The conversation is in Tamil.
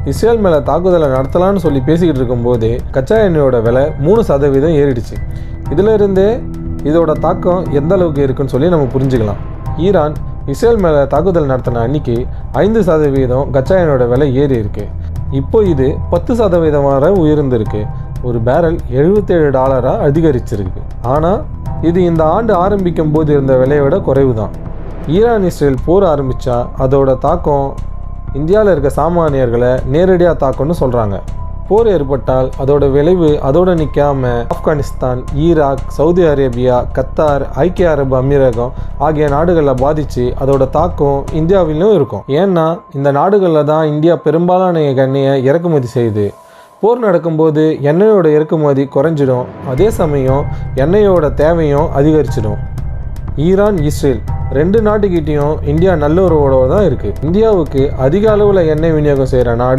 இஸ்ரேல் மேலே தாக்குதலை நடத்தலான்னு சொல்லி பேசிக்கிட்டு இருக்கும்போது கச்சா எண்ணெயோட விலை 3% ஏறிடுச்சு. இதிலிருந்தே இதோட தாக்கம் எந்த அளவுக்கு இருக்குன்னு சொல்லி நம்ம புரிஞ்சுக்கலாம். ஈரான் இஸ்ரேல் மேலே தாக்குதல் நடத்தின அன்னைக்கு 5% கச்சா எண்ணெயோட விலை ஏறி இருக்கு. இப்போ இது 10% வரை உயர்ந்திருக்கு. ஒரு பேரல் $77 அதிகரிச்சிருக்கு. ஆனால் இது இந்த ஆண்டு ஆரம்பிக்கும் போது இருந்த விலையை விட குறைவு தான். ஈரான் இஸ்ரேல் போர் ஆரம்பித்தா அதோட தாக்கம் இந்தியாவில் இருக்க சாமானியர்களை நேரடியாக தாக்கும்னு சொல்கிறாங்க. போர் ஏற்பட்டால் அதோட விளைவு அதோடு நிற்காம Afghanistan, Iraq, Saudi Arabia, Qatar, ஐக்கிய அரபு அமீரகம் ஆகிய நாடுகளில் பாதித்து அதோட தாக்கம் இந்தியாவிலும் இருக்கும். ஏன்னா இந்த நாடுகளில் தான் இந்தியா பெரும்பாலான எண்ணெயை இறக்குமதி செய்யுது. போர் நடக்கும்போது எண்ணெயோட இறக்குமதி குறைஞ்சிடும். அதே சமயம் எண்ணெயோட தேவையும் அதிகரிச்சிடும். ஈரான், இஸ்ரேல் 2 நாட்டுக்கிட்டையும் இந்தியா நல்ல உறவோட தான் இருக்குது. இந்தியாவுக்கு அதிக அளவில் எண்ணெய் விநியோகம் செய்கிற நாடு